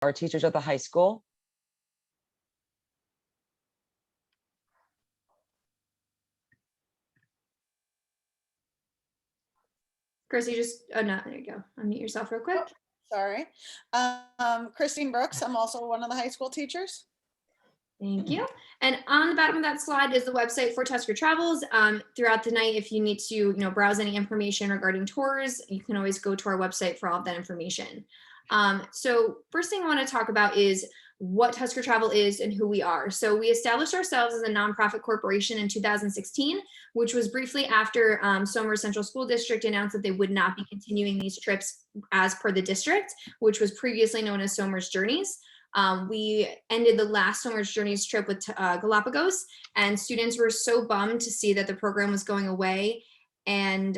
our teachers at the high school. Chris, you just, oh no, there you go. Unmute yourself real quick. Sorry. Christine Brooks, I'm also one of the high school teachers. Thank you. And on the bottom of that slide is the website for Tusker Travels. Throughout the night, if you need to, browse any information regarding tours, you can always go to our website for all of that information. So first thing I want to talk about is what Tusker Travel is and who we are. So we established ourselves as a nonprofit corporation in 2016, which was briefly after Somers Central School District announced that they would not be continuing these trips as per the district, which was previously known as Somers Journeys. We ended the last Somers Journeys trip with Galapagos, and students were so bummed to see that the program was going away and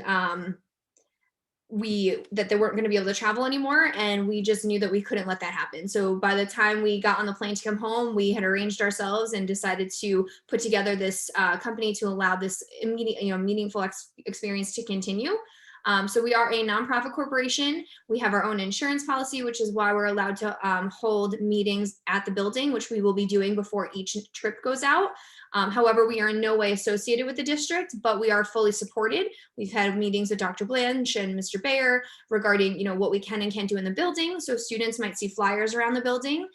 that they weren't going to be able to travel anymore, and we just knew that we couldn't let that happen. So by the time we got on the plane to come home, we had arranged ourselves and decided to put together this company to allow this immediate, meaningful experience to continue. So we are a nonprofit corporation. We have our own insurance policy, which is why we're allowed to hold meetings at the building, which we will be doing before each trip goes out. However, we are in no way associated with the district, but we are fully supported. We've had meetings with Dr. Blanche and Mr. Bayer regarding, what we can and can't do in the building. So students might see flyers around the building.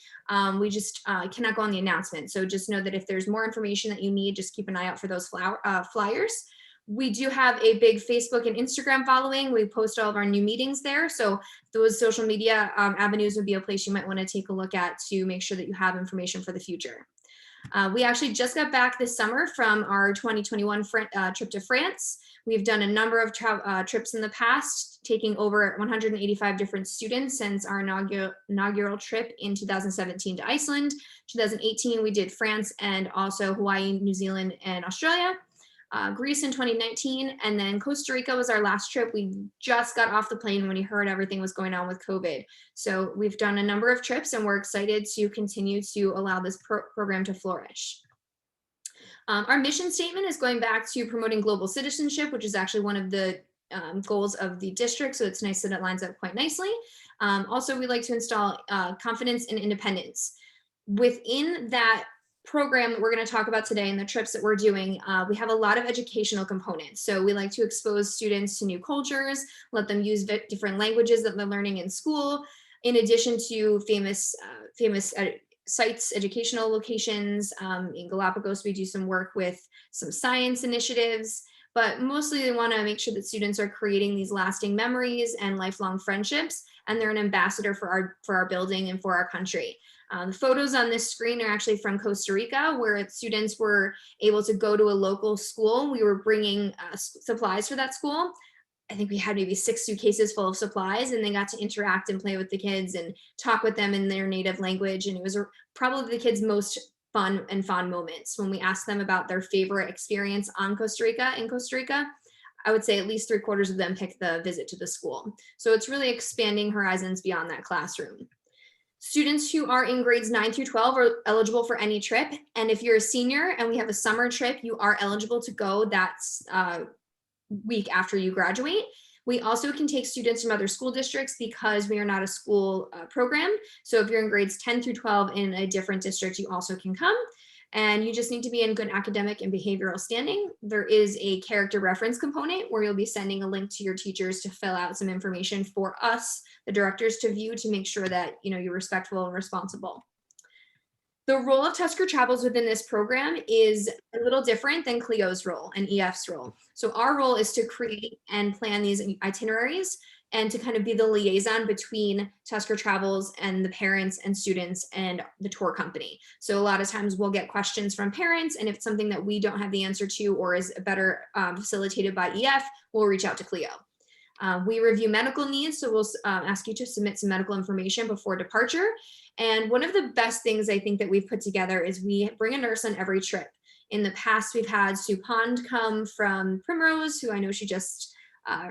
We just cannot go on the announcement. So just know that if there's more information that you need, just keep an eye out for those flyers. We do have a big Facebook and Instagram following. We post all of our new meetings there. So those social media avenues would be a place you might want to take a look at to make sure that you have information for the future. We actually just got back this summer from our 2021 trip to France. We've done a number of trips in the past, taking over 185 different students since our inaugural trip in 2017 to Iceland. 2018, we did France and also Hawaii, New Zealand, and Australia. Greece in 2019, and then Costa Rica was our last trip. We just got off the plane when we heard everything was going on with COVID. So we've done a number of trips, and we're excited to continue to allow this program to flourish. Our mission statement is going back to promoting global citizenship, which is actually one of the goals of the district. So it's nice that it lines up quite nicely. Also, we like to install confidence and independence. Within that program that we're going to talk about today and the trips that we're doing, we have a lot of educational components. So we like to expose students to new cultures, let them use different languages that they're learning in school, in addition to famous sites, educational locations. In Galapagos, we do some work with some science initiatives, but mostly they want to make sure that students are creating these lasting memories and lifelong friendships, and they're an ambassador for our building and for our country. The photos on this screen are actually from Costa Rica, where students were able to go to a local school. We were bringing supplies for that school. I think we had maybe 6 suitcases full of supplies, and they got to interact and play with the kids and talk with them in their native language. And it was probably the kids' most fun and fond moments. When we asked them about their favorite experience in Costa Rica, I would say at least 3/4 of them picked the visit to the school. So it's really expanding horizons beyond that classroom. Students who are in grades 9 through 12 are eligible for any trip. And if you're a senior and we have a summer trip, you are eligible to go that week after you graduate. We also can take students from other school districts because we are not a school program. So if you're in grades 10 through 12 in a different district, you also can come. And you just need to be in good academic and behavioral standing. There is a character reference component where you'll be sending a link to your teachers to fill out some information for us, the directors, to view to make sure that you're respectful and responsible. The role of Tusker Travels within this program is a little different than Cleo's role and EF's role. So our role is to create and plan these itineraries and to kind of be the liaison between Tusker Travels and the parents and students and the tour company. So a lot of times we'll get questions from parents, and if it's something that we don't have the answer to or is better facilitated by EF, we'll reach out to Cleo. We review medical needs, so we'll ask you to submit some medical information before departure. And one of the best things I think that we've put together is we bring a nurse on every trip. In the past, we've had Sue Pond come from Primrose, who I know she just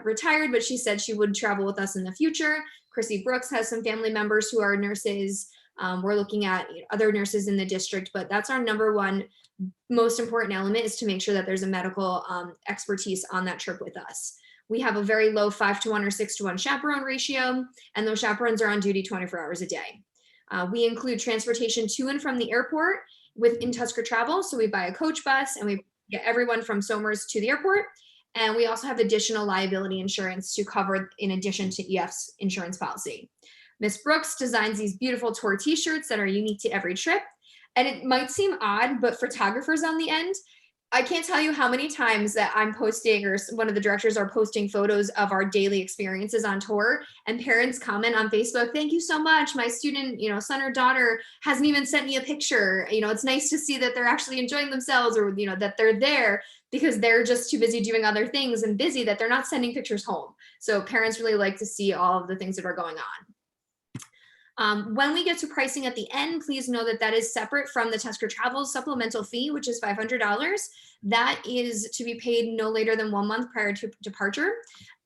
retired, but she said she would travel with us in the future. Chrissy Brooks has some family members who are nurses. We're looking at other nurses in the district, but that's our number one most important element, is to make sure that there's a medical expertise on that trip with us. We have a very low 5-to-1 or 6-to-1 chaperone ratio, and those chaperones are on duty 24 hours a day. We include transportation to and from the airport within Tusker Travel. So we buy a coach bus and we get everyone from Somers to the airport. And we also have additional liability insurance to cover in addition to EF's insurance policy. Miss Brooks designs these beautiful tour t-shirts that are unique to every trip. And it might seem odd, but photographers on the end, I can't tell you how many times that I'm posting or one of the directors are posting photos of our daily experiences on tour, and parents comment on Facebook, thank you so much. My student, son or daughter hasn't even sent me a picture. It's nice to see that they're actually enjoying themselves, or, that they're there, because they're just too busy doing other things and busy that they're not sending pictures home. So parents really like to see all of the things that are going on. When we get to pricing at the end, please know that that is separate from the Tusker Travel supplemental fee, which is $500. That is to be paid no later than 1 month prior to departure.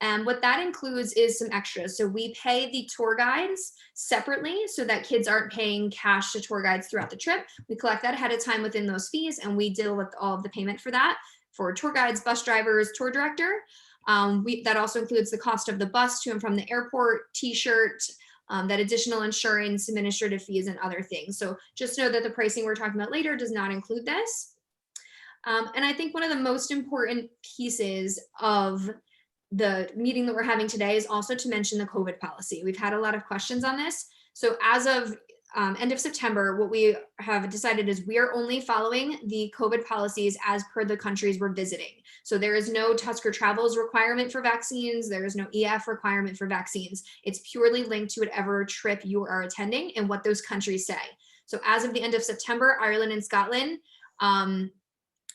And what that includes is some extras. So we pay the tour guides separately so that kids aren't paying cash to tour guides throughout the trip. We collect that ahead of time within those fees, and we deal with all of the payment for that for tour guides, bus drivers, tour director. That also includes the cost of the bus to and from the airport, t-shirt, that additional insurance, administrative fees, and other things. So just know that the pricing we're talking about later does not include this. And I think one of the most important pieces of the meeting that we're having today is also to mention the COVID policy. We've had a lot of questions on this. So as of end of September, what we have decided is we are only following the COVID policies as per the countries we're visiting. So there is no Tusker Travels requirement for vaccines. There is no EF requirement for vaccines. It's purely linked to whatever trip you are attending and what those countries say. So as of the end of September, Ireland and Scotland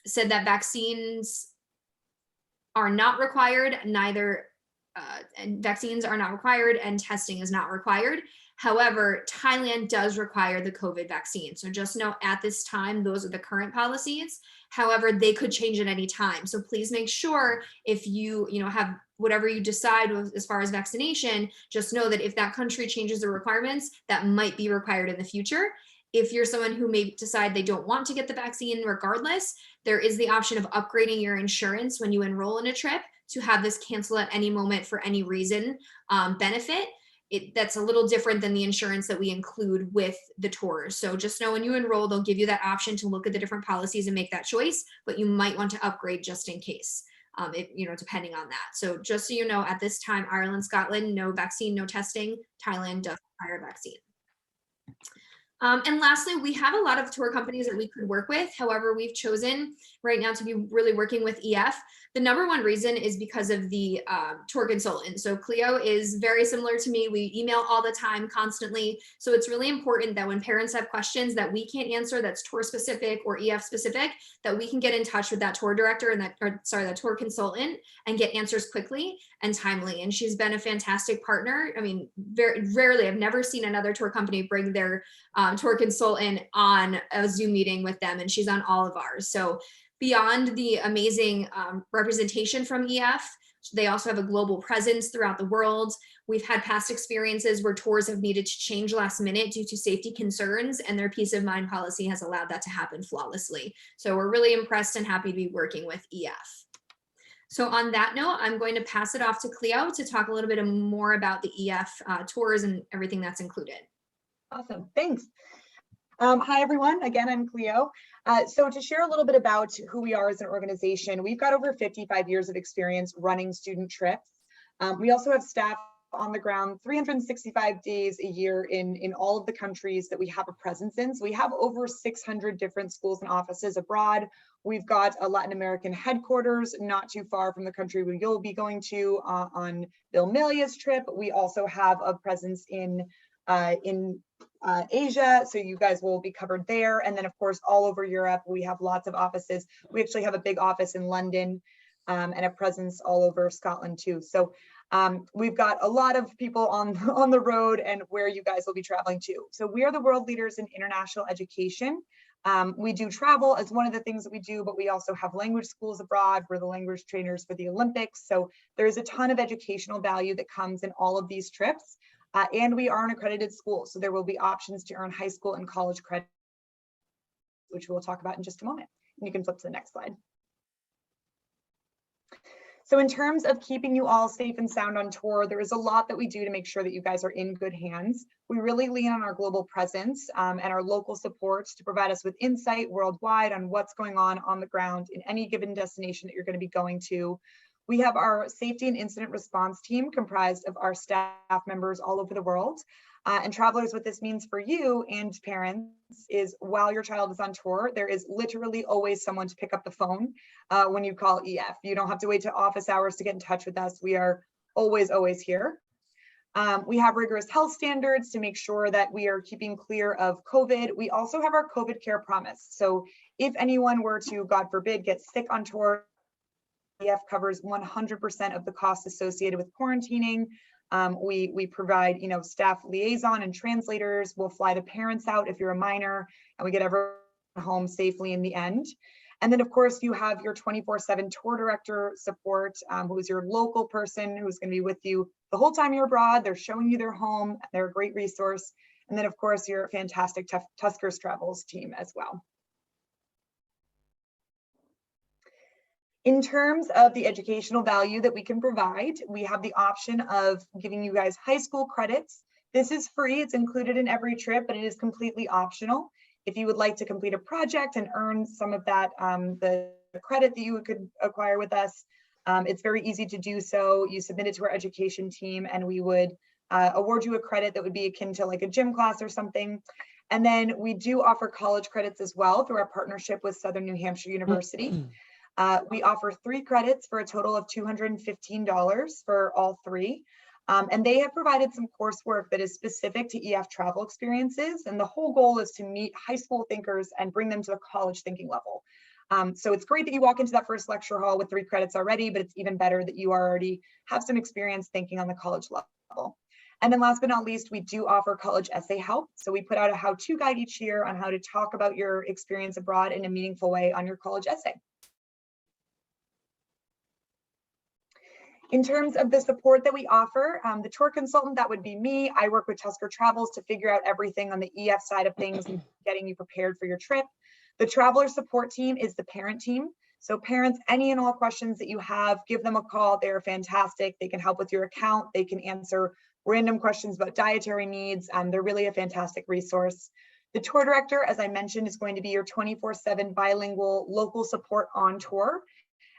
said that vaccines are not required, and vaccines are not required, and testing is not required. However, Thailand does require the COVID vaccine. So just know at this time, those are the current policies. However, they could change at any time. So please make sure if you have whatever you decide as far as vaccination, just know that if that country changes the requirements, that might be required in the future. If you're someone who may decide they don't want to get the vaccine regardless, there is the option of upgrading your insurance when you enroll in a trip to have this cancel at any moment for any reason benefit. That's a little different than the insurance that we include with the tours. So just know when you enroll, they'll give you that option to look at the different policies and make that choice, but you might want to upgrade just in case, depending on that. So just so you know, at this time, Ireland, Scotland, no vaccine, no testing. Thailand does require vaccine. And lastly, we have a lot of tour companies that we could work with. However, we've chosen right now to be really working with EF. The number one reason is because of the tour consultant. So Cleo is very similar to me. We email all the time, constantly. So it's really important that when parents have questions that we can't answer, that's tour specific or EF specific, that we can get in touch with that tour director and that tour consultant and get answers quickly and timely. And she's been a fantastic partner. I mean, very rarely, I've never seen another tour company bring their tour consultant on a Zoom meeting with them, and she's on all of ours. So beyond the amazing representation from EF, they also have a global presence throughout the world. We've had past experiences where tours have needed to change last minute due to safety concerns, and their peace of mind policy has allowed that to happen flawlessly. So we're really impressed and happy to be working with EF. So on that note, I'm going to pass it off to Cleo to talk a little bit more about the EF tours and everything that's included. Awesome, thanks. Hi everyone, again, I'm Cleo. So to share a little bit about who we are as an organization, we've got over 55 years of experience running student trips. We also have staff on the ground 365 days a year in all of the countries that we have a presence in. So we have over 600 different schools and offices abroad. We've got a Latin American headquarters not too far from the country where you'll be going to on Bill Melia's trip. We also have a presence in Asia, so you guys will be covered there. And then of course, all over Europe, we have lots of offices. We actually have a big office in London and a presence all over Scotland too. So we've got a lot of people on the road and where you guys will be traveling to. So we are the world leaders in international education. We do travel as one of the things that we do, but we also have language schools abroad. We're the language trainers for the Olympics. So there's a ton of educational value that comes in all of these trips. And we are an accredited school, so there will be options to earn high school and college credit, which we'll talk about in just a moment. And you can flip to the next slide. So in terms of keeping you all safe and sound on tour, there is a lot that we do to make sure that you guys are in good hands. We really lean on our global presence and our local support to provide us with insight worldwide on what's going on the ground in any given destination that you're going to be going to. We have our safety and incident response team comprised of our staff members all over the world. And travelers, what this means for you and parents is while your child is on tour, there is literally always someone to pick up the phone when you call EF. You don't have to wait to office hours to get in touch with us. We are always here. We have rigorous health standards to make sure that we are keeping clear of COVID. We also have our COVID care promise. So if anyone were to, God forbid, get sick on tour, EF covers 100% of the costs associated with quarantining. We provide, staff liaison and translators. We'll fly the parents out if you're a minor, and we get everyone home safely in the end. And then, of course, you have your 24/7 tour director support, who is your local person who's going to be with you the whole time you're abroad. They're showing you their home. They're a great resource. And then, of course, your fantastic Tuskers Travels team as well. In terms of the educational value that we can provide, we have the option of giving you guys high school credits. This is free, it's included in every trip, but it is completely optional. If you would like to complete a project and earn some of that, the credit that you could acquire with us, it's very easy to do so. You submit it to our education team and we would award you a credit that would be akin to like a gym class or something. And then we do offer college credits as well through our partnership with Southern New Hampshire University. We offer 3 credits for a total of $215 for all 3. And they have provided some coursework that is specific to EF travel experiences. And the whole goal is to meet high school thinkers and bring them to the college thinking level. So it's great that you walk into that first lecture hall with 3 credits already, but it's even better that you already have some experience thinking on the college level. And then last but not least, we do offer college essay help. So we put out a how-to guide each year on how to talk about your experience abroad in a meaningful way on your college essay. In terms of the support that we offer, the tour consultant, that would be me. I work with Tusker Travels to figure out everything on the EF side of things and getting you prepared for your trip. The traveler support team is the parent team. So parents, any and all questions that you have, give them a call. They're fantastic. They can help with your account. They can answer random questions about dietary needs. They're really a fantastic resource. The tour director, as I mentioned, is going to be your 24/7 bilingual local support on tour.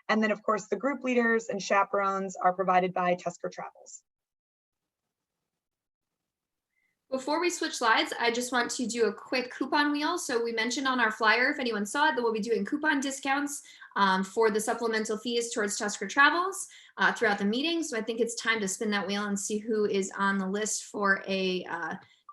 And then, of course, the group leaders and chaperones are provided by Tusker Travels. Before we switch slides, I just want to do a quick coupon wheel. So we mentioned on our flyer, if anyone saw it, that we'll be doing coupon discounts for the supplemental fees towards Tusker Travels throughout the meeting. So I think it's time to spin that wheel and see who is on the list for a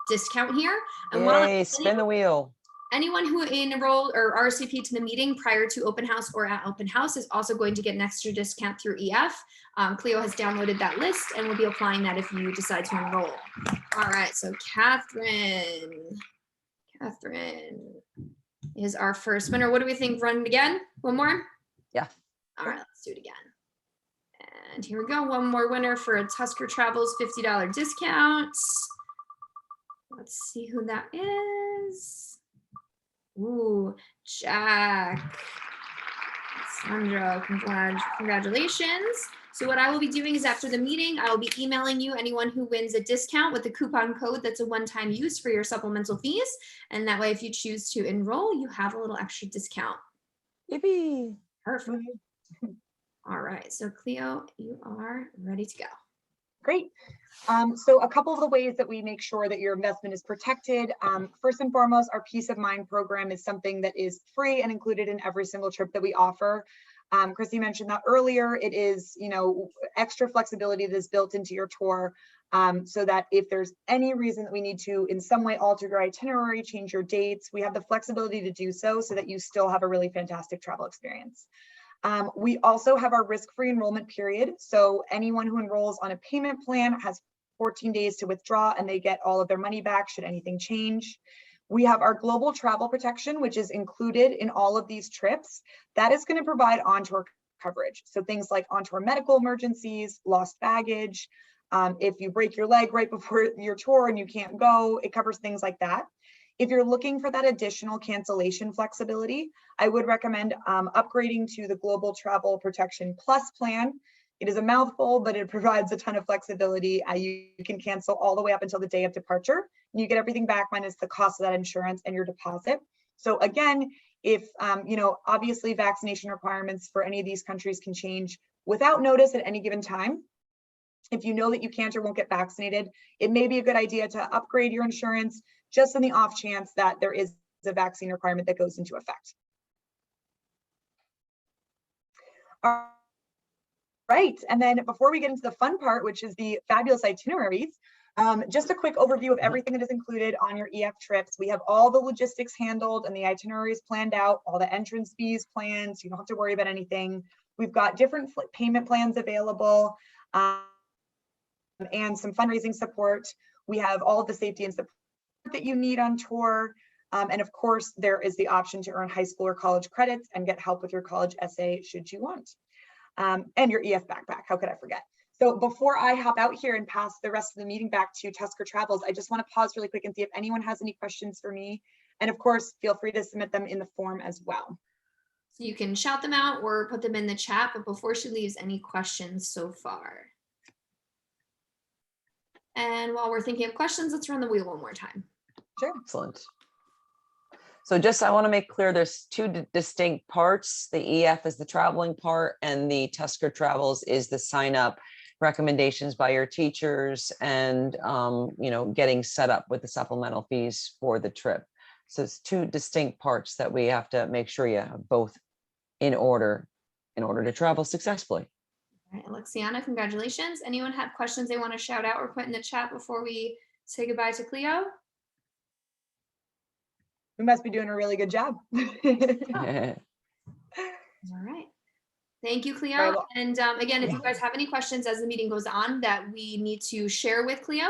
discount here. And Yay, spin the wheel. Anyone who enrolled or RSVP'd to the meeting prior to open house or at open house is also going to get an extra discount through EF. Cleo has downloaded that list and will be applying that if you decide to enroll. All right, so Catherine is our first winner. What do we think? Run it again? One more? Yeah. All right, let's do it again. And here we go. One more winner for a Tusker Travels $50 discount. Let's see who that is. Ooh, Jack. Sandra, congratulations. So what I will be doing is after the meeting, I will be emailing you anyone who wins a discount with the coupon code that's a one-time use for your supplemental fees. And that way, if you choose to enroll, you have a little extra discount. Yippee. Perfect. All right, so Cleo, you are ready to go. Great. So a couple of the ways that we make sure that your investment is protected. First and foremost, our Peace of Mind program is something that is free and included in every single trip that we offer. Chrissy mentioned that earlier. It is, extra flexibility that is built into your tour so that if there's any reason that we need to in some way alter your itinerary, change your dates, we have the flexibility to do so that you still have a really fantastic travel experience. We also have our risk-free enrollment period. So anyone who enrolls on a payment plan has 14 days to withdraw and they get all of their money back should anything change. We have our global travel protection, which is included in all of these trips. That is going to provide on-tour coverage. So things like on-tour medical emergencies, lost baggage. If you break your leg right before your tour and you can't go, it covers things like that. If you're looking for that additional cancellation flexibility, I would recommend upgrading to the Global Travel Protection Plus plan. It is a mouthful, but it provides a ton of flexibility. You can cancel all the way up until the day of departure, and you get everything back minus the cost of that insurance and your deposit. So again, if, obviously vaccination requirements for any of these countries can change without notice at any given time. If you know that you can't or won't get vaccinated, it may be a good idea to upgrade your insurance just in the off chance that there is a vaccine requirement that goes into effect. All right, and then before we get into the fun part, which is the fabulous itineraries, just a quick overview of everything that is included on your EF trips. We have all the logistics handled and the itineraries planned out, all the entrance fees planned, so you don't have to worry about anything. We've got different payment plans available and some fundraising support. We have all of the safety and support that you need on tour. And of course, there is the option to earn high school or college credits and get help with your college essay should you want. And your EF backpack, how could I forget? So before I hop out here and pass the rest of the meeting back to Tusker Travels, I just want to pause really quick and see if anyone has any questions for me. And of course, feel free to submit them in the form as well. So you can shout them out or put them in the chat, but before she leaves, any questions so far? And while we're thinking of questions, let's run the wheel one more time. Sure. Excellent. So just, I want to make clear, there's two distinct parts. The EF is the traveling part and the Tusker Travels is the sign up, recommendations by your teachers, and getting set up with the supplemental fees for the trip. So it's two distinct parts that we have to make sure you have both in order to travel successfully. All right, Alexiana, congratulations. Anyone have questions they want to shout out or put in the chat before we say goodbye to Cleo? We must be doing a really good job. All right. Thank you, Cleo. Very well. And again, if you guys have any questions as the meeting goes on that we need to share with Cleo,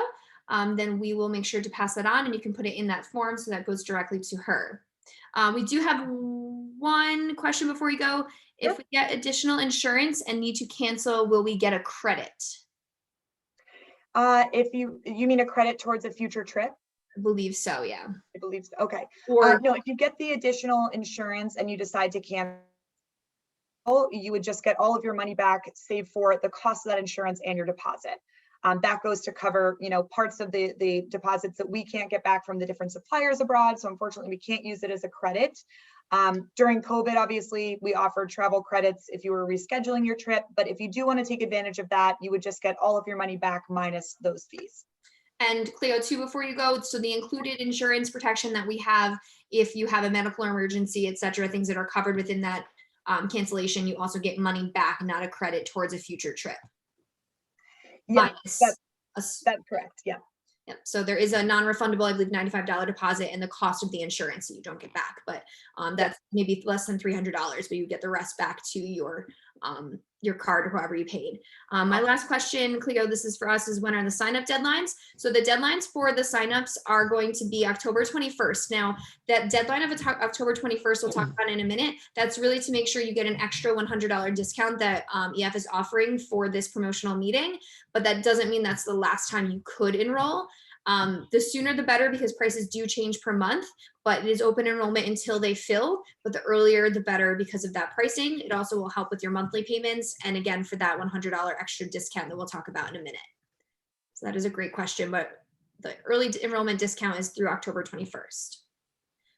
then we will make sure to pass that on and you can put it in that form so that goes directly to her. We do have one question before we go. If we get additional insurance and need to cancel, will we get a credit? If you mean a credit towards a future trip? I believe so, yeah. I believe so. Okay. Or No, if you get the additional insurance and you decide to cancel, you would just get all of your money back, save for the cost of that insurance and your deposit. That goes to cover, parts of the deposits that we can't get back from the different suppliers abroad. So unfortunately, we can't use it as a credit. During COVID, obviously, we offered travel credits if you were rescheduling your trip. But if you do want to take advantage of that, you would just get all of your money back minus those fees. And Cleo, too, before you go, so the included insurance protection that we have, if you have a medical emergency, et cetera, things that are covered within that cancellation, you also get money back, not a credit towards a future trip. Yeah, Minus that's correct. Yeah. Yep. So there is a non-refundable, I believe, $95 deposit and the cost of the insurance that you don't get back, but that's maybe less than $300, but you get the rest back to your card or however you paid. My last question, Cleo, this is for us, is when are the sign-up deadlines? So the deadlines for the sign-ups are going to be October 21st. Now, that deadline of October 21st, we'll talk about in a minute. That's really to make sure you get an extra $100 discount that EF is offering for this promotional meeting, but that doesn't mean that's the last time you could enroll. The sooner the better, because prices do change per month, but it is open enrollment until they fill, but the earlier the better because of that pricing. It also will help with your monthly payments. And again, for that $100 extra discount that we'll talk about in a minute. So that is a great question, but the early enrollment discount is through October 21st.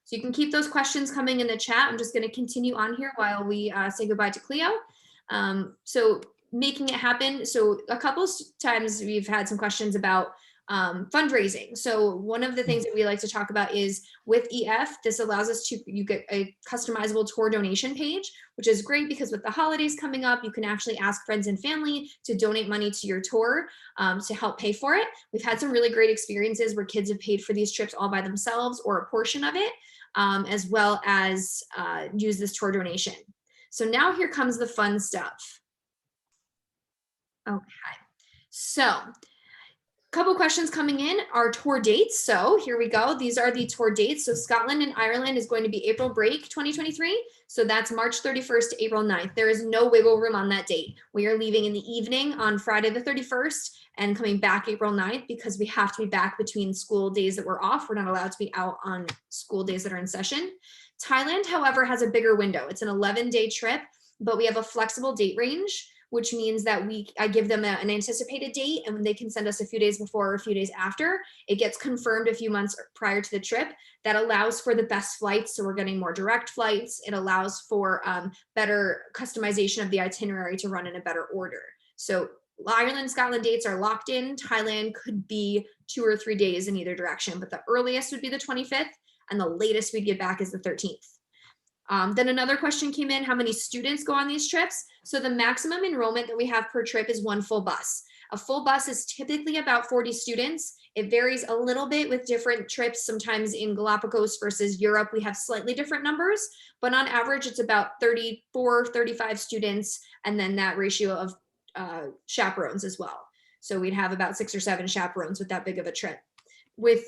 So you can keep those questions coming in the chat. I'm just going to continue on here while we say goodbye to Cleo. So making it happen. So a couple times we've had some questions about fundraising. So one of the things that we like to talk about is with EF, this allows us to, you get a customizable tour donation page, which is great because with the holidays coming up, you can actually ask friends and family to donate money to your tour to help pay for it. We've had some really great experiences where kids have paid for these trips all by themselves or a portion of it, as well as use this tour donation. So now here comes the fun stuff. Okay, so couple questions coming in are tour dates. So here we go. These are the tour dates. So Scotland and Ireland is going to be April break 2023. So that's March 31st to April 9th. There is no wiggle room on that date. We are leaving in the evening on Friday the 31st and coming back April 9th because we have to be back between school days that we're off. We're not allowed to be out on school days that are in session. Thailand, however, has a bigger window. It's an 11-day trip, but we have a flexible date range. which means that I give them an anticipated date, and they can send us a few days before or a few days after. It gets confirmed a few months prior to the trip. That allows for the best flights, so we're getting more direct flights. It allows for better customization of the itinerary to run in a better order. So Ireland, Scotland dates are locked in. Thailand could be 2 or 3 days in either direction, but the earliest would be the 25th, and the latest we'd get back is the 13th. Then another question came in, how many students go on these trips? So the maximum enrollment that we have per trip is 1 full bus. A full bus is typically about 40 students. It varies a little bit with different trips. Sometimes in Galapagos versus Europe, we have slightly different numbers, but on average, it's about 34, 35 students, and then that ratio of chaperones as well. So we'd have about 6 or 7 chaperones with that big of a trip. With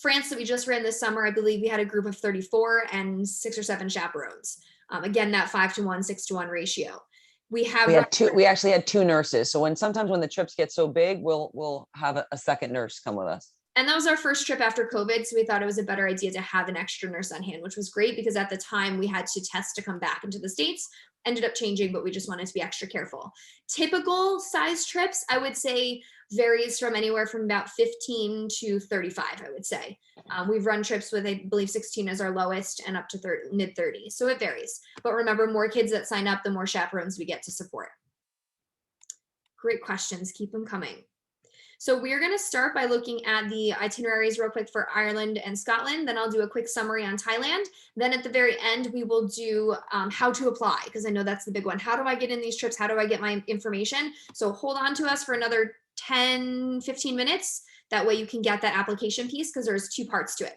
France that we just ran this summer, I believe we had a group of 34 and 6 or 7 chaperones. Again, that 5-to-1, 6-to-1 ratio. We actually had 2 nurses. So sometimes when the trips get so big, we'll have a second nurse come with us. And that was our first trip after COVID. So we thought it was a better idea to have an extra nurse on hand, which was great because at the time we had to test to come back into the States. Ended up changing, but we just wanted to be extra careful. Typical size trips, I would say, varies from anywhere from about 15 to 35, I would say. We've run trips with, I believe, 16 as our lowest and up to mid 30. So it varies. But remember, more kids that sign up, the more chaperones we get to support. Great questions. Keep them coming. So we're going to start by looking at the itineraries real quick for Ireland and Scotland. Then I'll do a quick summary on Thailand. Then at the very end, we will do how to apply, because I know that's the big one. How do I get in these trips? How do I get my information? So hold on to us for another 10, 15 minutes. That way you can get that application piece, because there's 2 parts to it.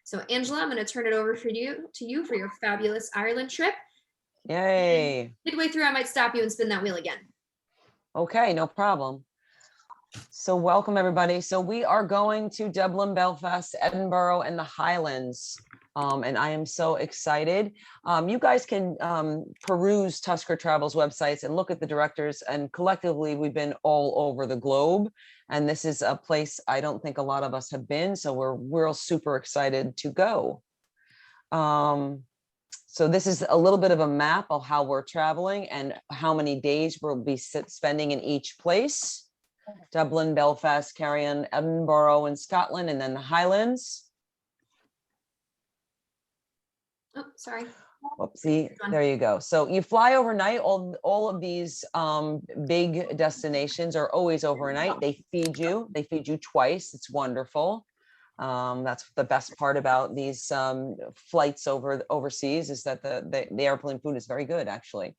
So Angela, I'm going to turn it over to you for your fabulous Ireland trip. Yay. Midway through, I might stop you and spin that wheel again. Okay, no problem. So welcome everybody. So we are going to Dublin, Belfast, Edinburgh, and the Highlands. And I am so excited. You guys can peruse Tusker Travel's websites and look at the directors, and collectively we've been all over the globe. And this is a place I don't think a lot of us have been. So we're super excited to go. So this is a little bit of a map of how we're traveling and how many days we'll be spending in each place. Dublin, Belfast, Carrion, Edinburgh, and Scotland, and then the Highlands. Oh, sorry. Whoopsie, there you go. So you fly overnight. All of these big destinations are always overnight. They feed you twice. It's wonderful. That's the best part about these flights overseas, is that the airplane food is very good, actually.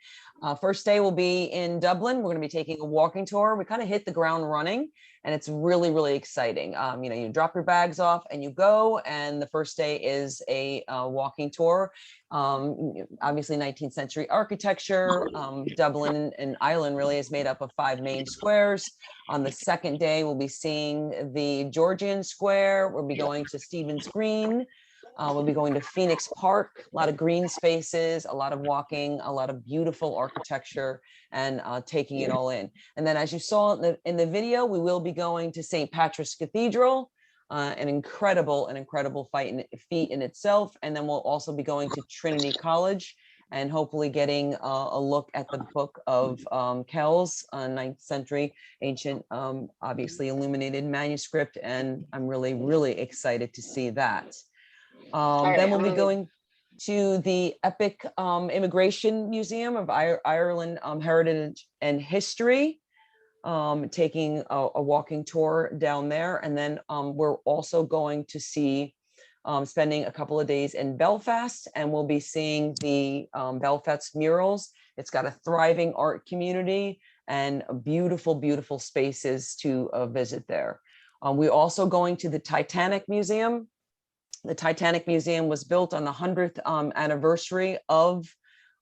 First day will be in Dublin. We're going to be taking a walking tour. We kind of hit the ground running, and it's really, really exciting. You drop your bags off and you go, and the first day is a walking tour. Obviously 19th century architecture. Dublin and Ireland really is made up of 5 main squares. On the second day, we'll be seeing the Georgian Square. We'll be going to Stephen's Green. We'll be going to Phoenix Park, a lot of green spaces, a lot of walking, a lot of beautiful architecture, and taking it all in. And then, as you saw in the video, we will be going to St. Patrick's Cathedral, an incredible feat in itself. And then we'll also be going to Trinity College and hopefully getting a look at the Book of Kells, 9th century ancient, obviously illuminated manuscript. And I'm really, really excited to see that. Then we'll be going to the Epic Immigration Museum of Ireland Heritage and History, taking a walking tour down there. And then we're also going to see, spending a couple of days in Belfast, and we'll be seeing the Belfast murals. It's got a thriving art community and beautiful, beautiful spaces to visit there. We're also going to the Titanic Museum. The Titanic Museum was built on the 100th anniversary of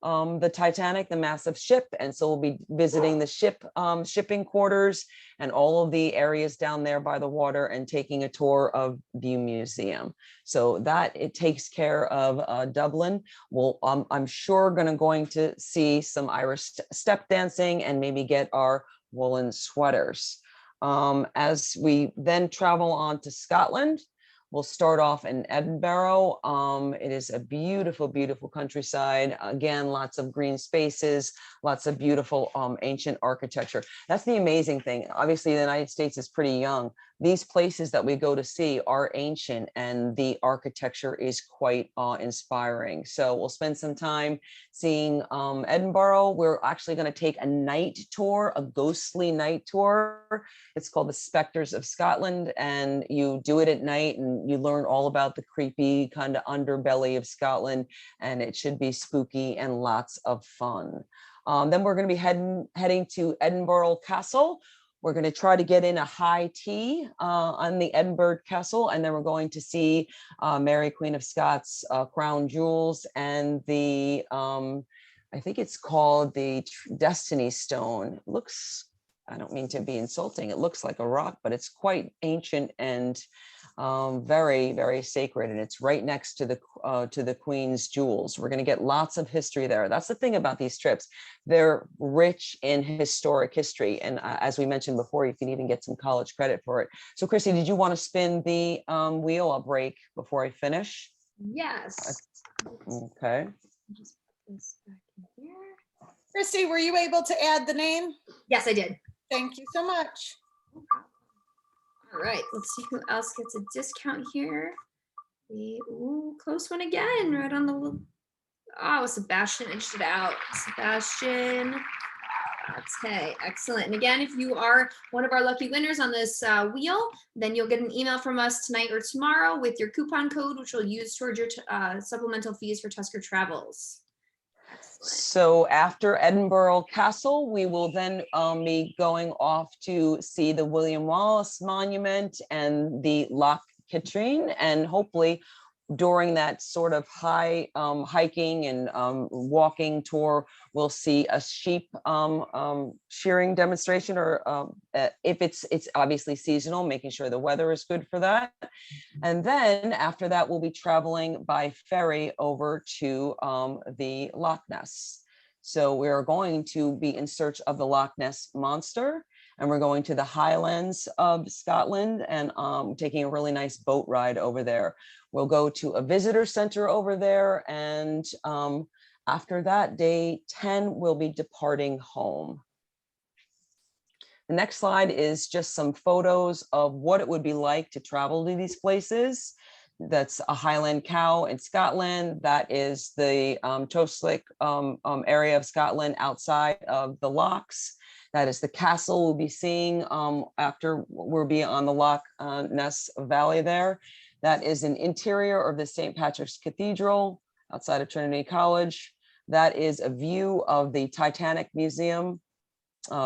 the Titanic, the massive ship. And so we'll be visiting the shipping quarters and all of the areas down there by the water, and taking a tour of the museum. So that it takes care of Dublin. Well, I'm sure going to see some Irish step dancing and maybe get our woolen sweaters. As we then travel on to Scotland, We'll start off in Edinburgh. It is a beautiful, beautiful countryside. Again, lots of green spaces, lots of beautiful ancient architecture. That's the amazing thing. Obviously, the United States is pretty young. These places that we go to see are ancient, and the architecture is quite awe-inspiring. So we'll spend some time seeing Edinburgh. We're actually going to take a night tour, a ghostly night tour. It's called the Spectres of Scotland, and you do it at night and you learn all about the creepy kind of underbelly of Scotland, and it should be spooky and lots of fun. Then we're going to be heading to Edinburgh Castle. We're going to try to get in a high tea on the Edinburgh Castle, and then we're going to see Mary Queen of Scots' crown jewels and the, I think it's called the Destiny Stone. It looks, I don't mean to be insulting, it looks like a rock, but it's quite ancient and very, very sacred, and it's right next to the Queen's jewels. We're going to get lots of history there. That's the thing about these trips. They're rich in historic history, and as we mentioned before, you can even get some college credit for it. So Chrissy, did you want to spin the wheel? I'll break before I finish. Yes. Okay. Just put this back in here. Christy, were you able to add the name? Yes, I did. Thank you so much. All right, let's see who else gets a discount here. Ooh, close one again, right on the, oh, Sebastian edged it out. Sebastian, okay, excellent. And again, if you are one of our lucky winners on this wheel, then you'll get an email from us tonight or tomorrow with your coupon code, which you'll use towards your supplemental fees for Tusker Travels. Excellent. So after Edinburgh Castle, we will then be going off to see the William Wallace Monument and the Loch Katrine, and hopefully during that sort of hiking and walking tour, we'll see a sheep shearing demonstration, or if it's obviously seasonal, making sure the weather is good for that. And then after that, we'll be traveling by ferry over to the Loch Ness. So we're going to be in search of the Loch Ness Monster, and we're going to the Highlands of Scotland and taking a really nice boat ride over there. We'll go to a visitor center over there, and after that, day 10, we'll be departing home. The next slide is just some photos of what it would be like to travel to these places. That's a Highland cow in Scotland. That is the Toslick area of Scotland outside of the Lochs. That is the castle we'll be seeing after we'll be on the Loch Ness Valley there. That is an interior of the St. Patrick's Cathedral outside of Trinity College. That is a view of the Titanic Museum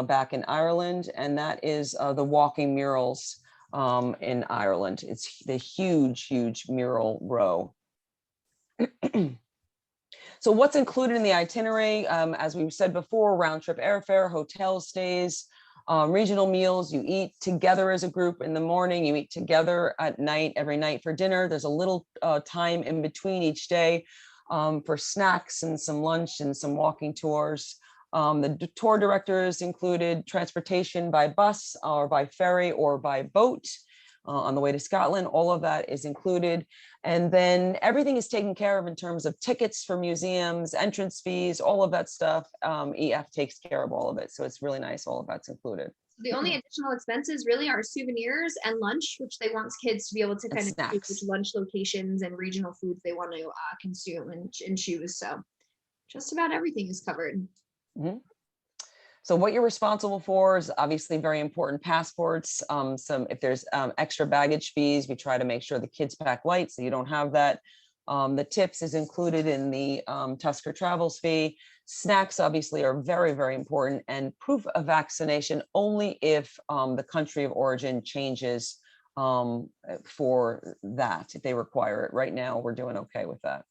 back in Ireland. And that is the walking murals in Ireland. It's the huge, huge mural row. So what's included in the itinerary? As we said before, round trip airfare, hotel stays, regional meals. You eat together as a group in the morning, you eat together at night, every night for dinner. There's a little time in between each day for snacks and some lunch and some walking tours. The tour directors included transportation by bus or by ferry or by boat on the way to Scotland. All of that is included. And then everything is taken care of in terms of tickets for museums, entrance fees, all of that stuff. EF takes care of all of it. So it's really nice. All of that's included. The only additional expenses really are souvenirs and lunch, which they want kids to be able to kind of choose which lunch locations and regional foods they want to consume and choose. So just about everything is covered. Mm-hmm. So what you're responsible for is obviously very important: passports. If there's extra baggage fees, we try to make sure the kids pack light so you don't have that. The tips is included in the Tusker Travels fee. Snacks obviously are very, very important, and proof of vaccination only if the country of origin changes for that, if they require it. Right now, we're doing okay with that.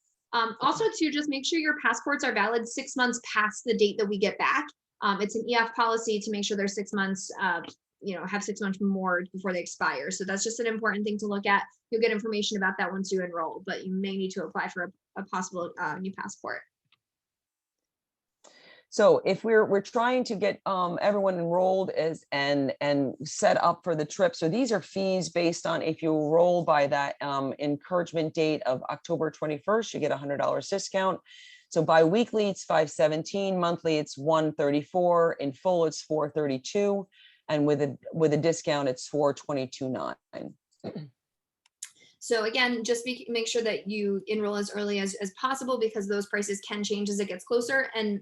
Also, to just make sure your passports are valid 6 months past the date that we get back. It's an EF policy to make sure they're 6 months, have 6 months more before they expire. So that's just an important thing to look at. You'll get information about that once you enroll, but you may need to apply for a possible new passport. So if we're trying to get everyone enrolled as and set up for the trip, so these are fees based on if you enroll by that encouragement date of October 21st, you get $100 discount. So bi-weekly it's $517, monthly it's $134, in full it's $432, and with a discount it's $422.9. So again, just make sure that you enroll as early as possible, because those prices can change as it gets closer. And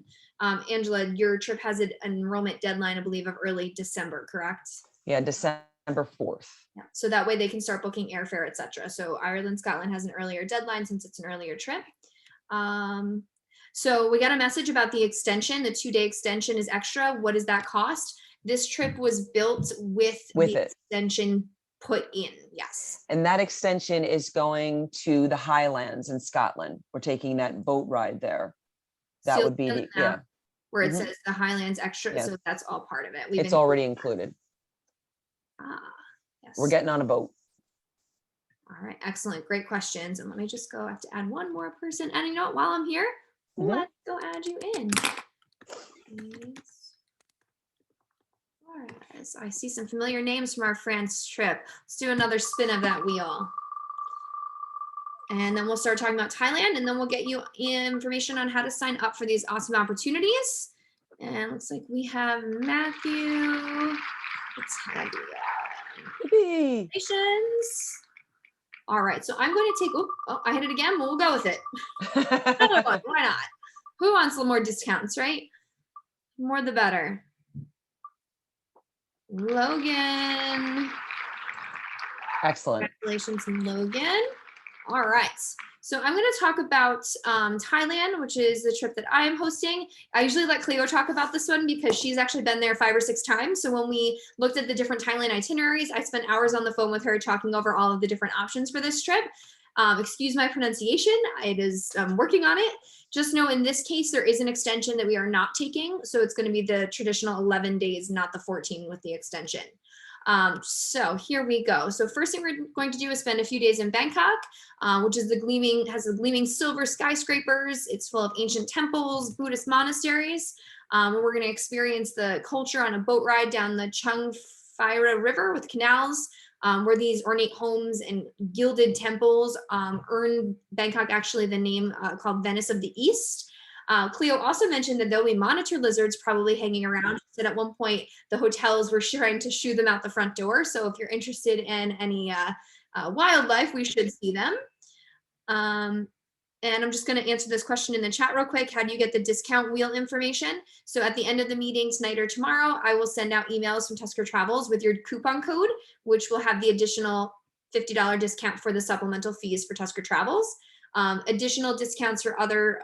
Angela, your trip has an enrollment deadline, I believe, of early December, correct? Yeah, December 4th. Yeah. So that way they can start booking airfare, etc. So Ireland, Scotland has an earlier deadline since it's an earlier trip. So we got a message about the extension. The 2-day extension is extra. What does that cost? This trip was built with the extension put in. Yes. And that extension is going to the Highlands in Scotland. We're taking that boat ride there. That So would be the, yeah. Where it says the Highlands extra. Yeah. So that's all part of it. It's already included. Yes. We're getting on a boat. All right. Excellent. Great questions. And let me just go, I have to add one more person. And you know what, while I'm here, let's go add you in. Suarez. I see some familiar names from our France trip. Let's do another spin of that wheel. And then we'll start talking about Thailand, and then we'll get you information on how to sign up for these awesome opportunities. And looks like we have Matthew. Let's have congratulations. All right, so I'm going to take, oh, I hit it again. Well, we'll go with it. Another one, why not? Who wants a little more discounts, right? More the better. Logan. Excellent. Congratulations, Logan. All right. So I'm going to talk about Thailand, which is the trip that I am hosting. I usually let Cleo talk about this one because she's actually been there 5 or 6 times. So when we looked at the different Thailand itineraries, I spent hours on the phone with her talking over all of the different options for this trip. Excuse my pronunciation. It is working on it. Just know in this case, there is an extension that we are not taking. So it's going to be the traditional 11 days, not the 14 with the extension. So here we go. So first thing we're going to do is spend a few days in Bangkok, which is has the gleaming silver skyscrapers. It's full of ancient temples, Buddhist monasteries. And we're going to experience the culture on a boat ride down the Chung Phaira River with canals, where these ornate homes and gilded temples earned Bangkok actually the name called Venice of the East. Cleo also mentioned that there'll be monitor lizards probably hanging around. She said at one point the hotels were trying to shoo them out the front door. So if you're interested in any wildlife, we should see them. And I'm just going to answer this question in the chat real quick. How do you get the discount wheel information? So at the end of the meeting tonight or tomorrow, I will send out emails from Tusker Travels with your coupon code, which will have the additional $50 discount for the supplemental fees for Tusker Travels. Additional discounts for other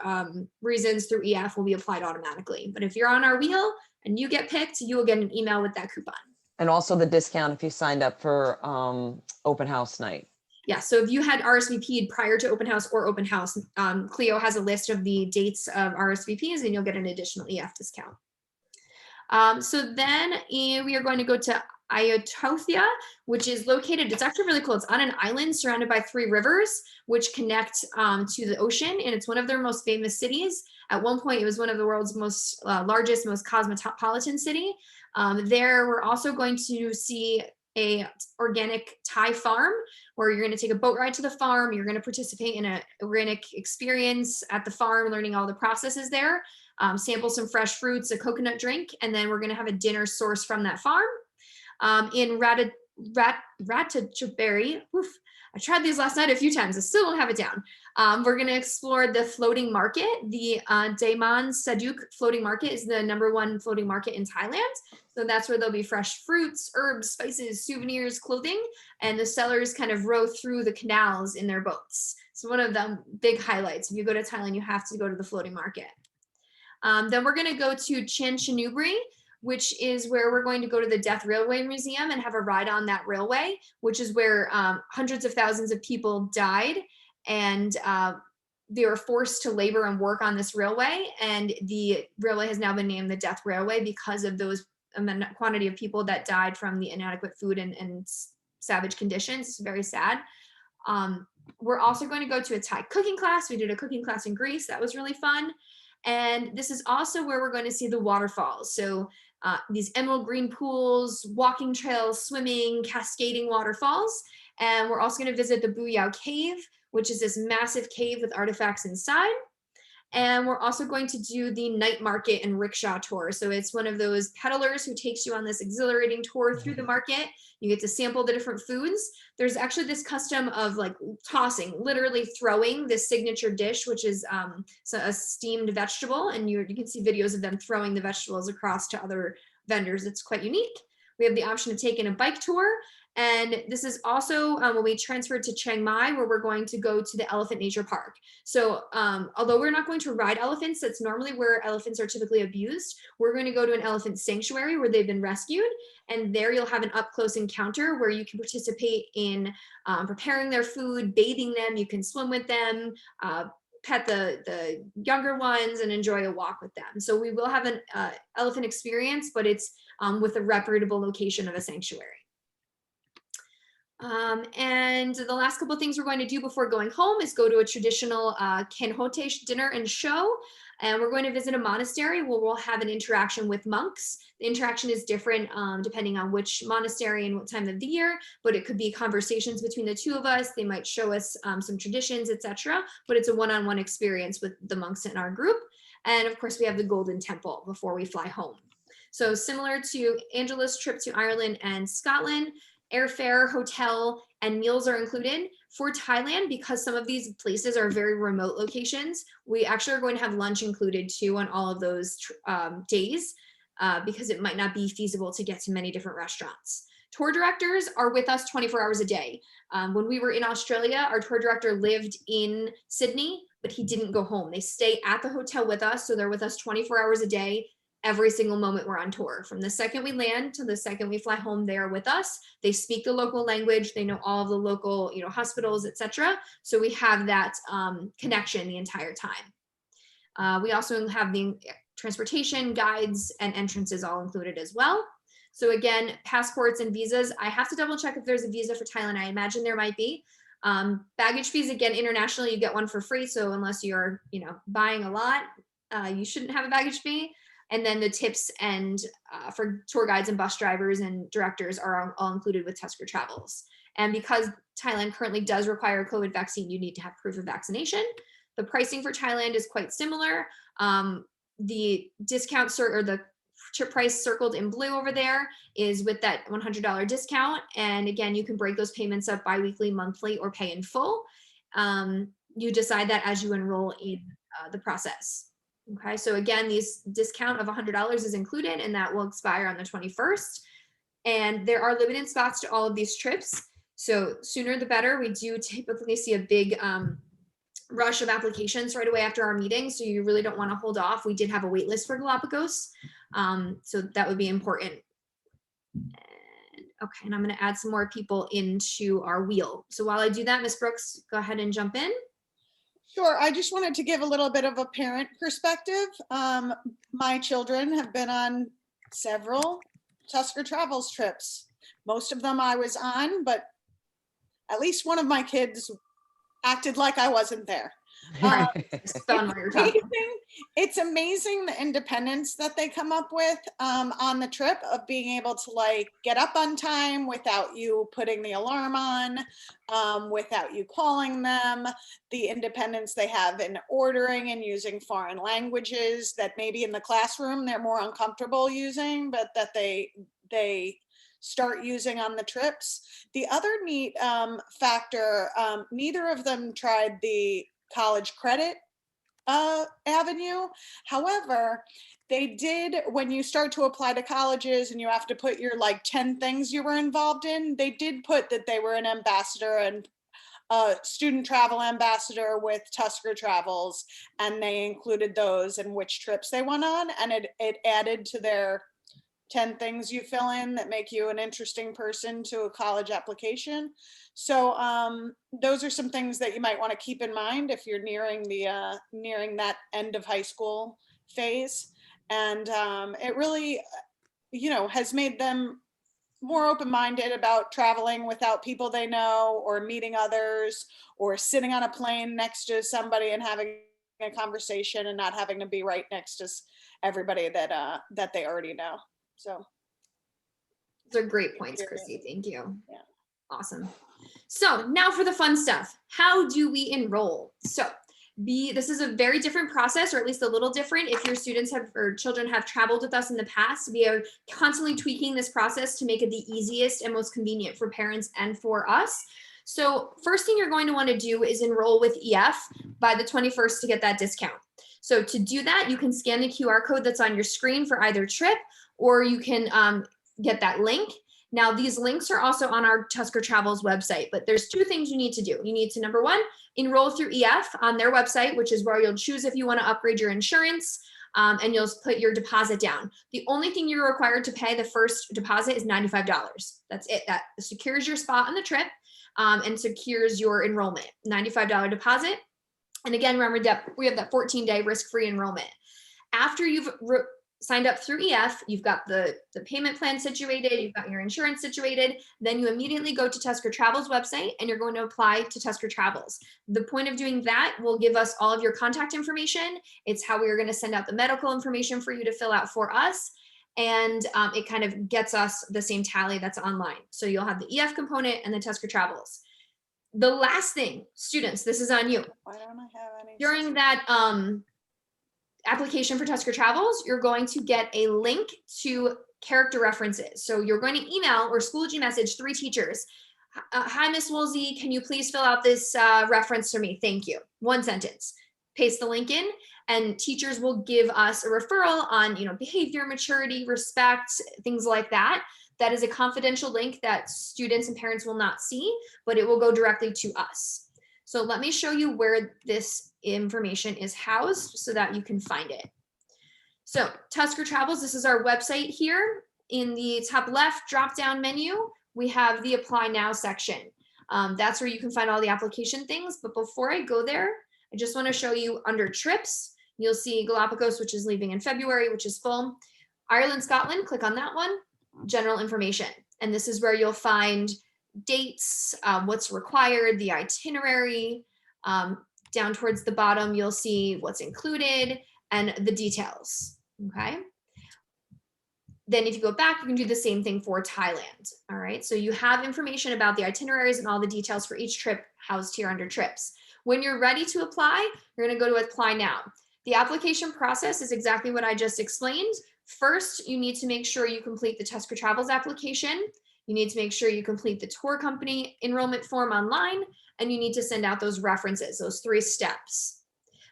reasons through EF will be applied automatically. But if you're on our wheel and you get picked, you will get an email with that coupon. And also the discount if you signed up for open house night. Yeah, so if you had RSVP'd prior to open house or open house, Cleo has a list of the dates of RSVPs and you'll get an additional EF discount. So then we are going to go to Ayutthaya, which is located, it's actually really cool. It's on an island surrounded by 3 rivers, which connect to the ocean. And it's one of their most famous cities. At one point, it was one of the world's most largest, most cosmopolitan city. There, we're also going to see a organic Thai farm where you're going to take a boat ride to the farm. You're going to participate in an organic experience at the farm, learning all the processes there, sample some fresh fruits, a coconut drink, and then we're going to have a dinner sourced from that farm. In Ratchathani, I tried these last night a few times. I still don't have it down. We're going to explore the floating market. The Daeman Saduk floating market is the #1 floating market in Thailand. So that's where there'll be fresh fruits, herbs, spices, souvenirs, clothing, and the sellers kind of row through the canals in their boats. So one of the big highlights. If you go to Thailand, you have to go to the floating market. Then we're going to go to Chanchanaburi, which is where we're going to go to the Death Railway Museum and have a ride on that railway, which is where hundreds of thousands of people died and they were forced to labor and work on this railway. And the railway has now been named the Death Railway because of those quantity of people that died from the inadequate food and savage conditions. It's very sad. We're also going to go to a Thai cooking class. We did a cooking class in Greece. That was really fun. And this is also where we're going to see the waterfalls. So these emerald green pools, walking trails, swimming, cascading waterfalls. And we're also going to visit the Buyao Cave, which is this massive cave with artifacts inside. And we're also going to do the night market and rickshaw tour. So it's one of those peddlers who takes you on this exhilarating tour through the market. You get to sample the different foods. There's actually this custom of like tossing, literally throwing this signature dish, which is a steamed vegetable. And you can see videos of them throwing the vegetables across to other vendors. It's quite unique. We have the option of taking a bike tour. And this is also when we transferred to Chiang Mai, where we're going to go to the Elephant Nature Park. So although we're not going to ride elephants, that's normally where elephants are typically abused, we're going to go to an elephant sanctuary where they've been rescued. And there you'll have an up close encounter where you can participate in preparing their food, bathing them, you can swim with them, pet the younger ones and enjoy a walk with them. So we will have an elephant experience, but it's with a reputable location of a sanctuary. And the last couple of things we're going to do before going home is go to a traditional Kenhote dinner and show. And we're going to visit a monastery where we'll have an interaction with monks. The interaction is different depending on which monastery and what time of the year, but it could be conversations between the two of us. They might show us some traditions, etc. But it's a one-on-one experience with the monks in our group. And of course, we have the Golden Temple before we fly home. So similar to Angela's trip to Ireland and Scotland, airfare, hotel, and meals are included. For Thailand, because some of these places are very remote locations, we actually are going to have lunch included too on all of those days because it might not be feasible to get to many different restaurants. Tour directors are with us 24 hours a day. When we were in Australia, our tour director lived in Sydney, but he didn't go home. They stay at the hotel with us, so they're with us 24 hours a day. Every single moment we're on tour. From the second we land to the second we fly home, they are with us. They speak the local language. They know all of the local, hospitals, etc. So we have that connection the entire time. We also have the transportation, guides, and entrances all included as well. So again, passports and visas. I have to double check if there's a visa for Thailand. I imagine there might be. Baggage fees, again, internationally, you get one for free. So unless you're, buying a lot, you shouldn't have a baggage fee. And then the tips and for tour guides and bus drivers and directors are all included with Tusker Travels. And because Thailand currently does require a COVID vaccine, you need to have proof of vaccination. The pricing for Thailand is quite similar. The discount or the trip price circled in blue over there is with that $100 discount. And again, you can break those payments up bi-weekly, monthly, or pay in full. You decide that as you enroll in the process. Okay, so again, this discount of $100 is included and that will expire on the 21st. And there are limited spots to all of these trips. So sooner the better. We do typically see a big rush of applications right away after our meeting. So you really don't want to hold off. We did have a wait list for Galapagos. So that would be important. Okay, and I'm going to add some more people into our wheel. So while I do that, Ms. Brooks, go ahead and jump in. Sure. I just wanted to give a little bit of a parent perspective. My children have been on several Tusker Travels trips. Most of them I was on, but at least one of my kids acted like I wasn't there. It's amazing the independence that they come up with on the trip of being able to like get up on time without you putting the alarm on, without you calling them, the independence they have in ordering and using foreign languages that maybe in the classroom they're more uncomfortable using, but that they start using on the trips. The other neat factor, neither of them tried the college credit avenue. However, they did, when you start to apply to colleges and you have to put your like 10 things you were involved in, they did put that they were an ambassador and student travel ambassador with Tusker Travels, and they included those and which trips they went on, and it added to their 10 things you fill in that make you an interesting person to a college application. So those are some things that you might want to keep in mind if you're nearing that end of high school phase. And it really, has made them more open-minded about traveling without people they know, or meeting others, or sitting on a plane next to somebody and having a conversation and not having to be right next to everybody that they already know. So those are great points, Chrissy. Thank you. Yeah. Awesome. So now for the fun stuff. How do we enroll? So this is a very different process, or at least a little different. If your students have or children have traveled with us in the past, we are constantly tweaking this process to make it the easiest and most convenient for parents and for us. So first thing you're going to want to do is enroll with EF by the 21st to get that discount. So to do that, you can scan the QR code that's on your screen for either trip, or you can get that link. Now, these links are also on our Tusker Travels website, but there's two things you need to do. You need to, number one, enroll through EF on their website, which is where you'll choose if you want to upgrade your insurance, and you'll put your deposit down. The only thing you're required to pay the first deposit is $95. That's it. That secures your spot on the trip and secures your enrollment. $95 deposit. And again, remember that we have that 14-day risk-free enrollment. After you've signed up through EF, you've got the payment plan situated, you've got your insurance situated, then you immediately go to Tusker Travels website and you're going to apply to Tusker Travels. The point of doing that will give us all of your contact information. It's how we are going to send out the medical information for you to fill out for us. And it kind of gets us the same tally that's online. So you'll have the EF component and the Tusker Travels. The last thing, students, this is on you. Why don't I have any? During that application for Tusker Travels, you're going to get a link to character references. So you're going to email or Schoology message 3 teachers. Hi, Miss Woolsey, can you please fill out this reference for me? Thank you. 1 sentence. Paste the link in, and teachers will give us a referral on, behavior, maturity, respect, things like that. That is a confidential link that students and parents will not see, but it will go directly to us. So let me show you where this information is housed so that you can find it. So Tusker Travels, this is our website here. In the top left drop-down menu, we have the Apply Now section. That's where you can find all the application things. But before I go there, I just want to show you under trips, you'll see Galapagos, which is leaving in February, which is full. Ireland, Scotland, click on that one, general information. And this is where you'll find dates, what's required, the itinerary. Down towards the bottom, you'll see what's included and the details, okay? Then if you go back, you can do the same thing for Thailand, all right? So you have information about the itineraries and all the details for each trip housed here under trips. When you're ready to apply, you're gonna go to Apply Now. The application process is exactly what I just explained. First, you need to make sure you complete the Tusker Travels application. You need to make sure you complete the tour company enrollment form online, and you need to send out those references, those 3 steps.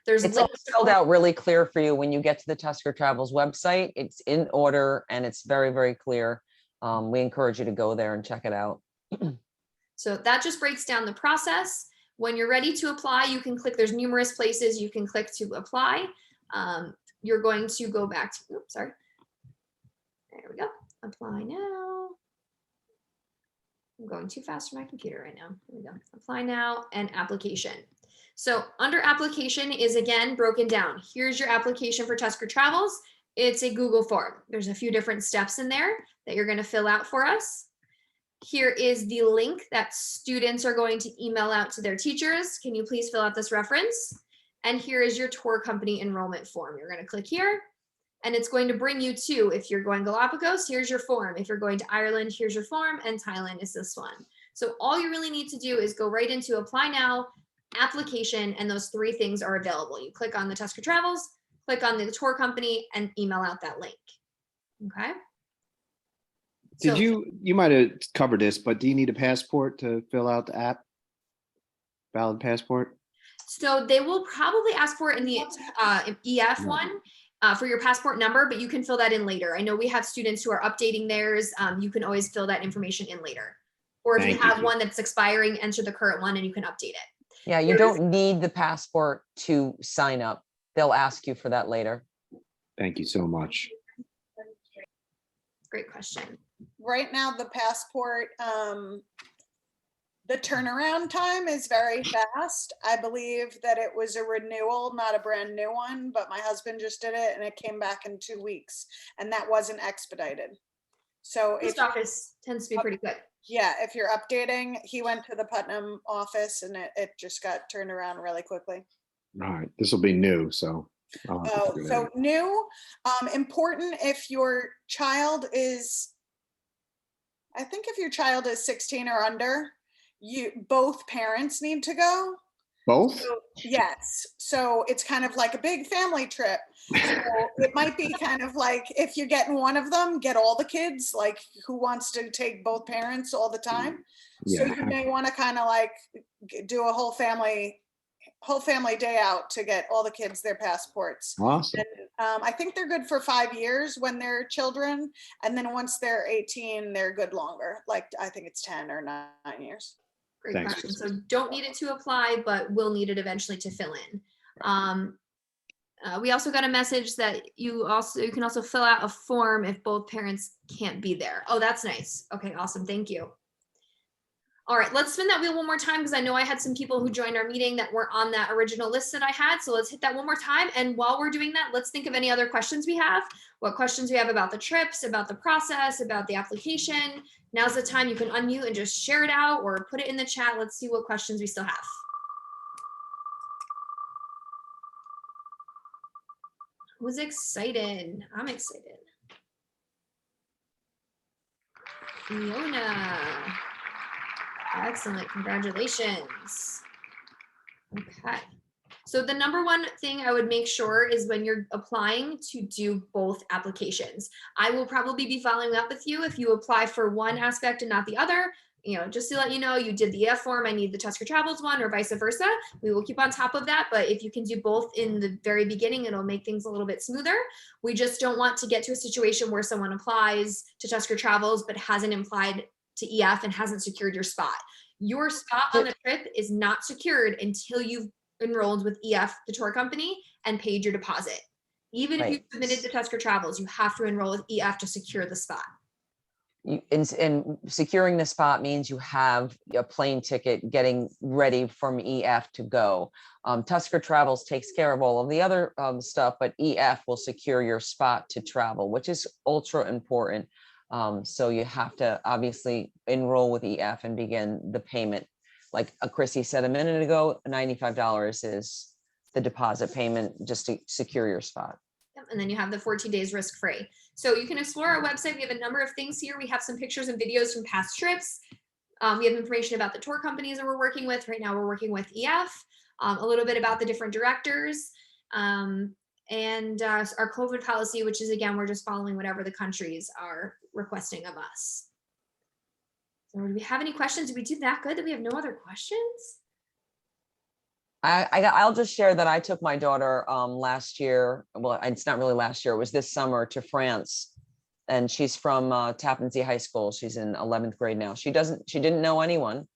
It's all spelled out really clear for you when you get to the Tusker Travels website. It's in order and it's very, very clear. We encourage you to go there and check it out. So that just breaks down the process. When you're ready to apply, you can click, there's numerous places you can click to apply. You're going to go back to, oops, sorry. There we go, apply now. I'm going too fast for my computer right now. Here we go. Apply now and application. So under application is again broken down. Here's your application for Tusker Travels. It's a Google form. There's a few different steps in there that you're going to fill out for us. Here is the link that students are going to email out to their teachers. Can you please fill out this reference? And here is your tour company enrollment form. You're going to click here. And it's going to bring you to, if you're going Galapagos, here's your form. If you're going to Ireland, here's your form, and Thailand is this one. So all you really need to do is go right into Apply Now, application, and those 3 things are available. You click on the Tusker Travels, click on the tour company, and email out that link. Okay. Did you might have covered this, but do you need a passport to fill out the app? Valid passport? So they will probably ask for it in the EF one. For your passport number, but you can fill that in later. I know we have students who are updating theirs. You can always fill that information in later. Or if you have one that's expiring, enter the current one and you can update it. Yeah, you don't need the passport to sign up. They'll ask you for that later. Thank you so much. Great question. Right now, the passport, the turnaround time is very fast. I believe that it was a renewal, not a brand new one, but my husband just did it and it came back in 2 weeks and that wasn't expedited. So Post office tends to be pretty quick. Yeah, if you're updating, he went to the Putnam office and it just got turned around really quickly. All right, this will be new, so. I'll have to Oh, figure that so out. new, important if your child is, I think if your child is 16 or under, both parents need to go. Both? So, yes, so it's kind of like a big family trip. So it might be kind of like if you're getting one of them, get all the kids, like who wants to take both parents all the time? So Yeah, you may want to kind of like do a whole family day out to get all the kids their passports. awesome. And I think they're good for 5 years when they're children. And then once they're 18, they're good longer. Like I think it's 10 or 9 years. Great Thanks. question. So don't need it to apply, but will need it eventually to fill in. We also got a message that you can also fill out a form if both parents can't be there. Oh, that's nice. Okay, awesome. Thank you. All right, let's spin that wheel one more time because I know I had some people who joined our meeting that weren't on that original list that I had. So let's hit that one more time. And while we're doing that, let's think of any other questions we have. What questions we have about the trips, about the process, about the application. Now's the time you can unmute and just share it out or put it in the chat. Let's see what questions we still have. Who's excited? I'm excited. Fiona. Excellent, congratulations. Okay. So the number one thing I would make sure is when you're applying to do both applications. I will probably be following up with you if you apply for one aspect and not the other. Just to let you know, you did the EF form, I need the Tusker Travels one or vice versa. We will keep on top of that, but if you can do both in the very beginning, it'll make things a little bit smoother. We just don't want to get to a situation where someone applies to Tusker Travels but hasn't applied to EF and hasn't secured your spot. Your spot on the trip is not secured until you've enrolled with EF, the tour company, and paid your deposit. Even if you submitted to Tusker Travels, you have to enroll with EF to secure the spot. And securing the spot means you have a plane ticket getting ready from EF to go. Tusker Travels takes care of all of the other stuff, but EF will secure your spot to travel, which is ultra important. So you have to obviously enroll with EF and begin the payment. Like Chrissy said a minute ago, $95 is the deposit payment just to secure your spot. And then you have the 14 days risk-free. So you can explore our website. We have a number of things here. We have some pictures and videos from past trips. We have information about the tour companies that we're working with. Right now we're working with EF, a little bit about the different directors, and our COVID policy, which is, again, we're just following whatever the countries are requesting of us. So do we have any questions? Did we do that good that we have no other questions? I'll just share that I took my daughter last year. Well, it's not really last year. It was this summer to France, and she's from Tappan Zee High School. She's in 11th grade now. She didn't know anyone,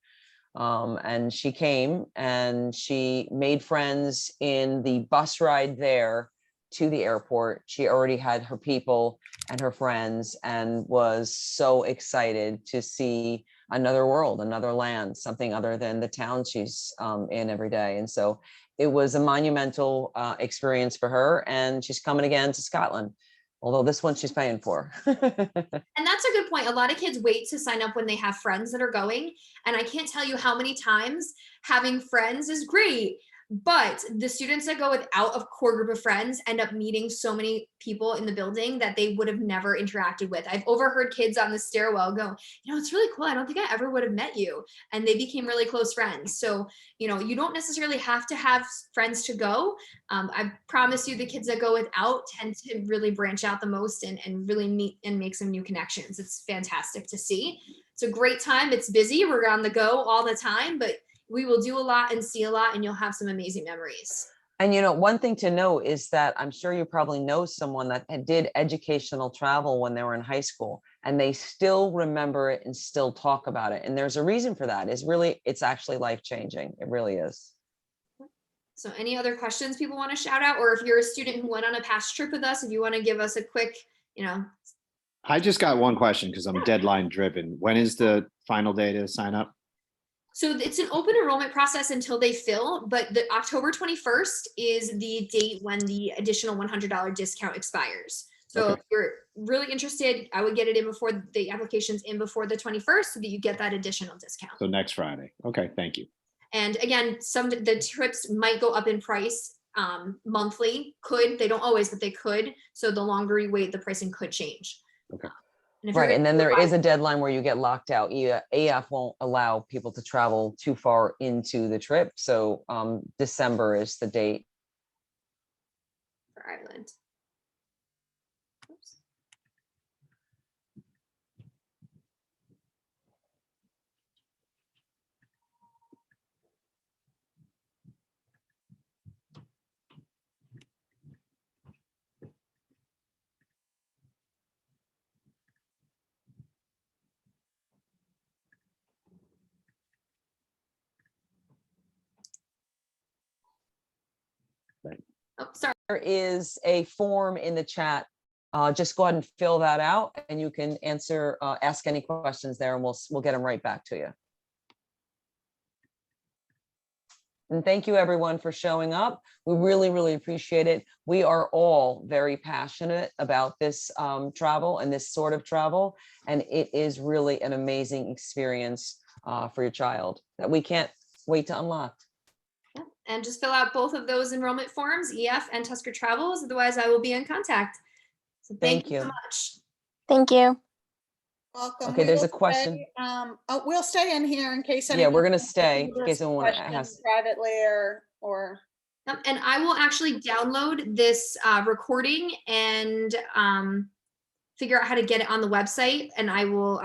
and she came and she made friends in the bus ride there to the airport. She already had her people and her friends, and was so excited to see another world, another land, something other than the town she's in every day. And so it was a monumental experience for her, and she's coming again to Scotland, although this one she's paying for. And that's a good point. A lot of kids wait to sign up when they have friends that are going. And I can't tell you how many times having friends is great, but the students that go without a core group of friends end up meeting so many people in the building that they would have never interacted with. I've overheard kids on the stairwell go, it's really cool. I don't think I ever would have met you. And they became really close friends. So, you don't necessarily have to have friends to go. I promise you the kids that go without tend to really branch out the most and really meet and make some new connections. It's fantastic to see. It's a great time. It's busy. We're on the go all the time, but we will do a lot and see a lot, and you'll have some amazing memories. And one thing to know is that I'm sure you probably know someone that did educational travel when they were in high school, and they still remember it and still talk about it. And there's a reason for that. It's actually life-changing. It really is. So any other questions people want to shout out? Or if you're a student who went on a past trip with us, if you want to give us a quick, I just got one question because I'm deadline driven. When is the final day to sign up? So it's an open enrollment process until they fill, but the October 21st is the date when the additional $100 discount expires. So Okay. If you're really interested, I would get it in before the application's in before the 21st so that you get that additional discount. So next Friday. Okay, thank you. And again, the trips might go up in price monthly, they don't always, but they could. So the longer you wait, the pricing could change. Okay. And if you're Right, and then there gonna is a deadline where you get locked out. AF won't allow people to travel too far into the trip, so December is the date. for Ireland. Oops. Oh, sorry. There is a form in the chat. Just go ahead and fill that out, and you can ask any questions there, and we'll get them right back to you. And thank you everyone for showing up. We really, really appreciate it. We are all very passionate about this travel and this sort of travel. And it is really an amazing experience for your child that we can't wait to unlock. Yeah. And just fill out both of those enrollment forms, EF and Tusker Travels. Otherwise, I will be in contact. So thank you so much. Thank you. Welcome. Okay, We there's will a question. stay, we'll stay in here in case. Yeah, anyone we're gonna wants to stay in ask case anyone questions has. privately or. And I will actually download this recording and figure out how to get it on the website. And I will,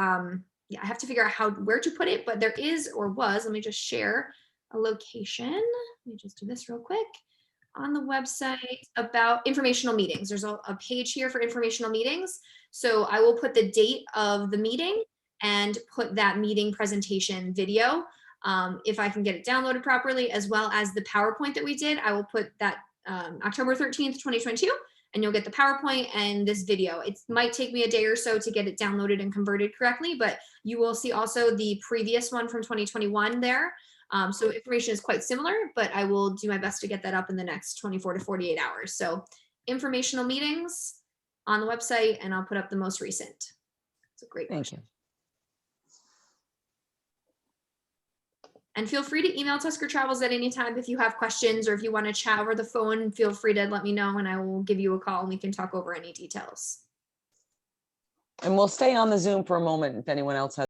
yeah, I have to figure out where to put it, but there is or was, let me just share a location. Let me just do this real quick. On the website about informational meetings. There's a page here for informational meetings. So I will put the date of the meeting and put that meeting presentation video. If I can get it downloaded properly, as well as the PowerPoint that we did, I will put that October 13th, 2022, and you'll get the PowerPoint and this video. It might take me a day or so to get it downloaded and converted correctly, but you will see also the previous one from 2021 there. So information is quite similar, but I will do my best to get that up in the next 24 to 48 hours. So informational meetings on the website, and I'll put up the most recent. It's a great question. Thank you. And feel free to email Tusker Travels at any time if you have questions, or if you want to chat over the phone, feel free to let me know and I will give you a call and we can talk over any details. And we'll stay on the Zoom for a moment if anyone else has